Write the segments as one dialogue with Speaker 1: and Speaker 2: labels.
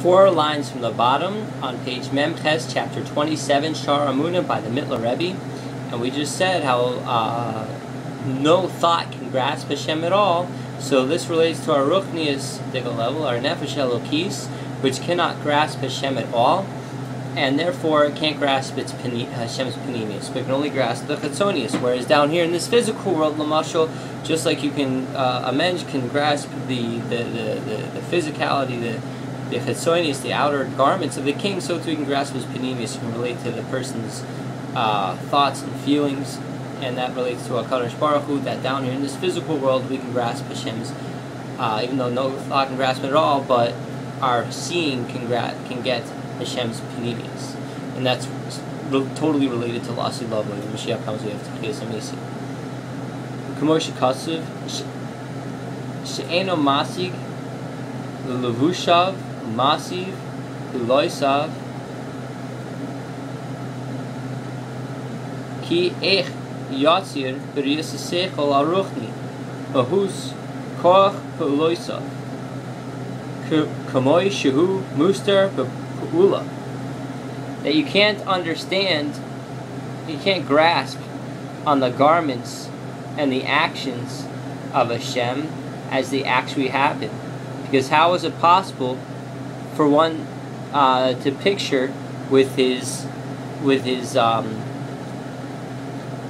Speaker 1: 4 lines from the bottom on page Memches, chapter 27, Shaar HaEmunah by the Middler Rebbe. And we just said how no thought can grasp Hashem at all. So this relates to our Ruchnius level, our Nefesh Elokis, which cannot grasp Hashem at all, and therefore it can't grasp Hashem's Panemius, but it can only grasp the Chatzonius. Whereas down here in this physical world, Lamashal, just like you can, a mensch can grasp the physicality, the Chatzonius, the outer garments of the king, so too he can grasp his Panemius, can relate to the person's thoughts and feelings, and that relates to HaKadosh Baruch Hu, that down here in this physical world we can grasp Hashem's, even though no thought can grasp it at all, but our seeing can get Hashem's Panemius. And that's totally related to Lasi Love. When Mashiach comes, we have to Chiyas Amisi. K'mo shekatsuv, she'eno masig, l'levushav, masiv, l'loisav, ki ech yatzir b'riyas ha'seichel aruchni, bahus koach p'loisav, k'moi shehu muster b'pu'ula. That you can't understand, you can't grasp on the garments and the actions of Hashem as they actually happen. Because how is it possible for one to picture with his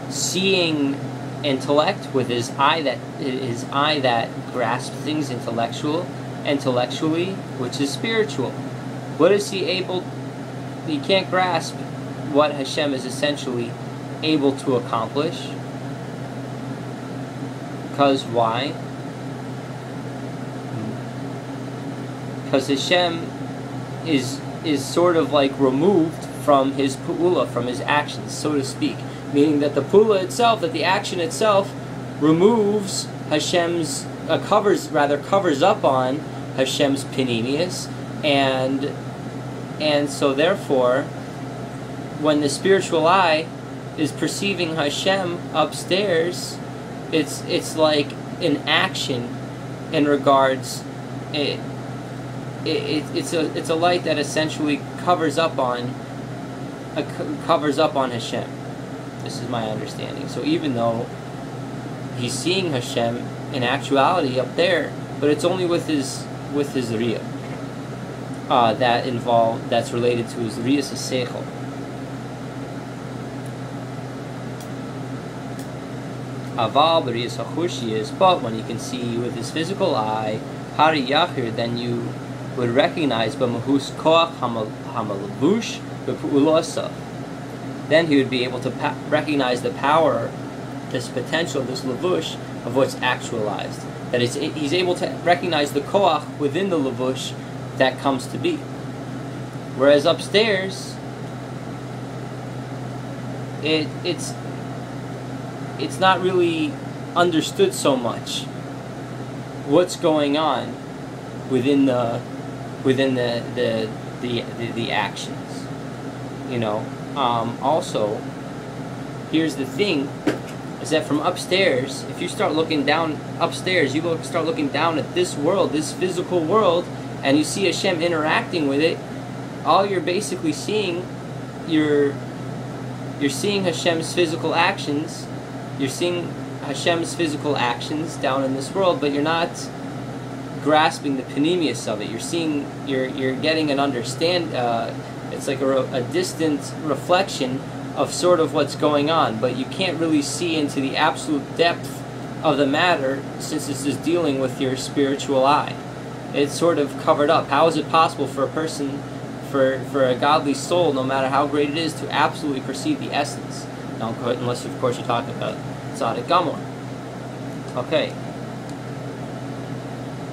Speaker 1: seeing intellect, with his eye that grasps things intellectually, which is spiritual? What is he able? He can't grasp what Hashem is essentially able to accomplish. Because why? Because Hashem is sort of like removed from his pu'ula, from his actions, so to speak. Meaning that the pu'ula itself, that the action itself, removes Hashem's, covers up on Hashem's Panemius, and so therefore, when the spiritual eye is perceiving Hashem upstairs, it's like an action in regards. It's a light that essentially covers up on Hashem. This is my understanding. So even though he's seeing Hashem in actuality up there, but it's only with his riyah that's related to his riyas ha'seichel. Aval b'riyas ha'chushiyas, but when you can see with his physical eye, hari yachir, then you would recognize b'mahus koach hamalavush b'pu'ulosav. Then he would be able to recognize the power, this potential, this lavush of what's actualized. That he's able to recognize the koach within the lavush that comes to be. Whereas upstairs, it's not really understood so much what's going on within the actions. You know. Also, here's the thing, is that from upstairs, if you start looking down upstairs, start looking down at this world, this physical world, and you see Hashem interacting with it, all you're basically seeing, you're seeing Hashem's physical actions, down in this world, but you're not grasping the panemius of it. You're getting an it's like a distant reflection of sort of what's going on, but you can't really see into the absolute depth of the matter, since this is dealing with your spiritual eye. It's sort of covered up. How is it possible for a person, for a godly soul, no matter how great it is, to absolutely perceive the essence? Now, unless, of course, you're talking about Tzaddik Gamor. Okay.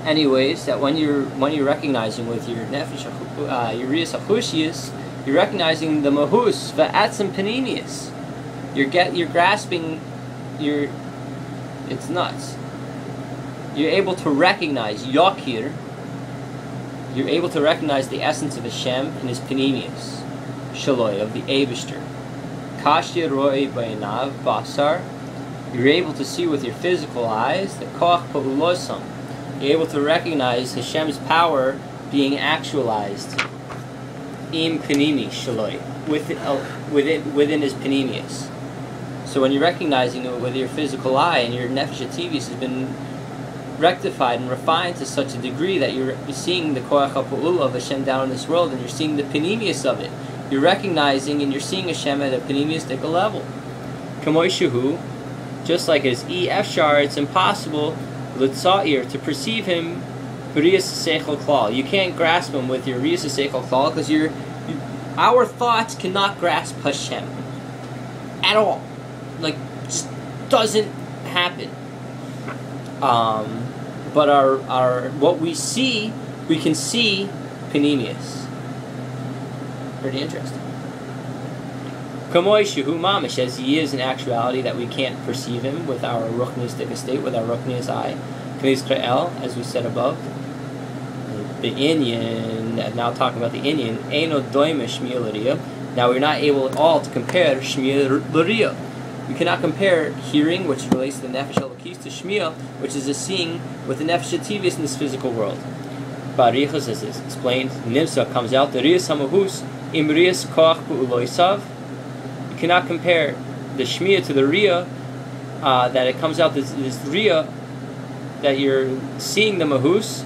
Speaker 1: Anyways, that when you're recognizing with your nefesh, your riyas ha'chushiyas, you're recognizing the mahus va'atzim panemius. You're grasping it's nuts. You're able to recognize yakir. You're able to recognize the essence of Hashem in his panemius, shaloi, of the Eibishter. Kashya roi b'einav basar. You're able to see with your physical eyes the koach pa'ulosam. You're able to recognize Hashem's power being actualized im panimi shaloi, within his panemius. So when you're recognizing it with your physical eye, and your nefesh hativis has been rectified and refined to such a degree that you're seeing the koach ha'pa'ula of Hashem down in this world, and you're seeing the panemius of it. You're recognizing and you're seeing Hashem at a panemiustic level. Kamoishuhu, just like as efshar, it's impossible l'tza'ir, to perceive him b'riyas seichel klal. You can't grasp him with your riyas seichel klal, because our thoughts cannot grasp Hashem at all. Like, just doesn't happen. But our what we see, we can see panemius. Pretty interesting. Kamoi shehu mamish, as he is in actuality, that we can't perceive him with our ruchniistic estate, with our ruchnius eye. K'nis kra'el, as we said above. The inyan, now talking about the inyan, eino doime shmiya l'riyah. Now we're not able at all to compare shmiya l'riyah. We cannot compare hearing, which relates to the nefesh elokis, to shmiya, which is a seeing with the nefesh hativis in this physical world. Barichas, as is explained, nimsa comes out the riyas hamahus im riyas koach pu'uloisav. You cannot compare the shmiya to the riyah, that it comes out this riyah, that you're seeing the mahus,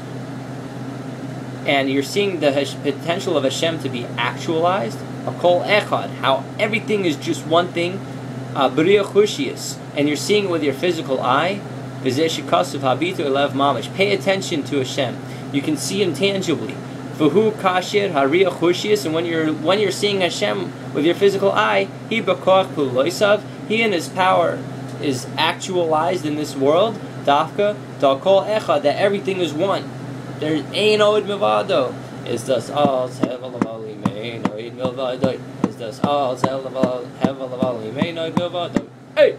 Speaker 1: and you're seeing the potential of Hashem to be actualized. Akol echad, how everything is just one thing. B'riyah chushius, and you're seeing it with your physical eye. V'zeh shekasuv habitu elev mamish. Pay attention to Hashem. You can see Him tangibly. V'hu kasher hariyah chushius, and when you're seeing Hashem with your physical eye, He b'koach puloisav. He in His power is actualized in this world. Dafka dakol echad, that everything is one. There ain't od milvado. Is das all sevelavali mein od milvado. Das all hevel may not go about. Hey,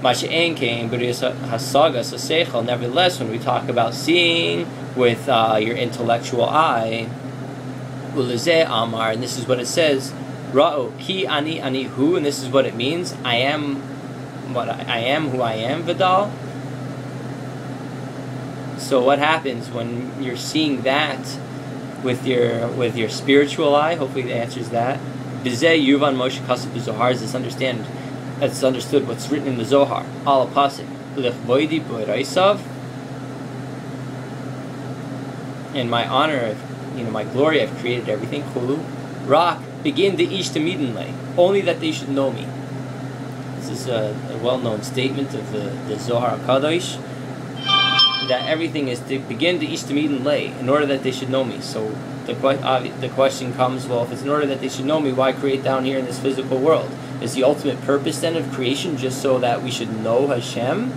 Speaker 1: Mashiach came, but it's hasaga seichel. Nevertheless, when we talk about seeing with your intellectual eye, ulizeh amar, and this is what it says: Ra'o ki ani hu, and this is what it means: I am what I am, who I am. Vidal. So what happens when you're seeing that with your spiritual eye? Hopefully the answer is that. B'zeh yuvan Moshe kasav b'zohar, is that's understood what's written in the Zohar. Al pasuk lechvoidi b'oraisav. In my honor, my glory, I've created everything. Chulu rak begin the ish tamidin, only that they should know me. This is a well-known statement of the Zohar Kadosh, that everything is to begin to ishtamid and lay in order that they should know me. So the question comes, well, if it's in order that they should know me, why create down here in this physical world? Is the ultimate purpose then of creation just so that we should know Hashem?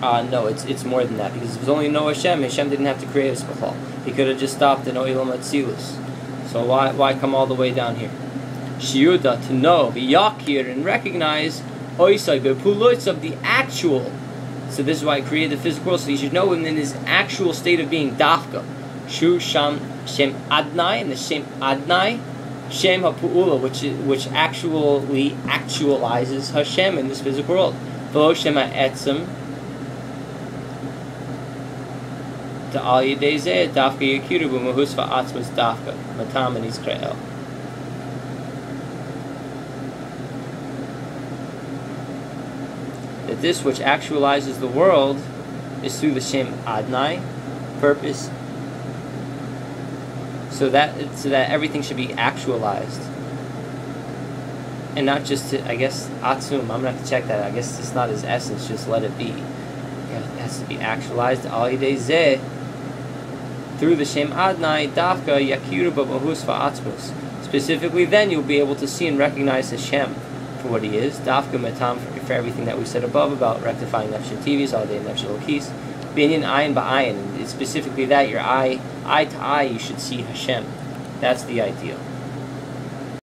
Speaker 1: No, it's more than that, because if it was only to know Hashem didn't have to create us b'chol. He could have just stopped in Oilam Atzilus. So why come all the way down here? Shiuda, to know, v'yakir, and recognize oisai bepuloitz, of the actual. So this is why I created the physical world, so you should know him in his actual state of being, dafka. Shu sham shem adnai, and the shem adnai, shem hapu'ula, which actually actualizes Hashem in this physical world. V'lo shem ha'etzem, ta'al yidei zeh, dafka yakiru b'mahus va'atzmas dafka, matam and Yisrael. That this which actualizes the world is through the Shem Adnai, purpose, so that everything should be actualized, and not just to, I guess, Atzum. I'm gonna have to check that. I guess it's not his essence. Just let it be. It has to be actualized. Al yidei zeh, through the Shem Adnai, dafka yakiru b'mahus va'atzmus. Specifically, then you'll be able to see and recognize Hashem for what He is. Dafka matam, for everything that we said above about rectifying nefesh TVs, all day nefesh elokis, binyan ayin ba'ayin. It's specifically that your eye to eye, you should see Hashem. That's the ideal.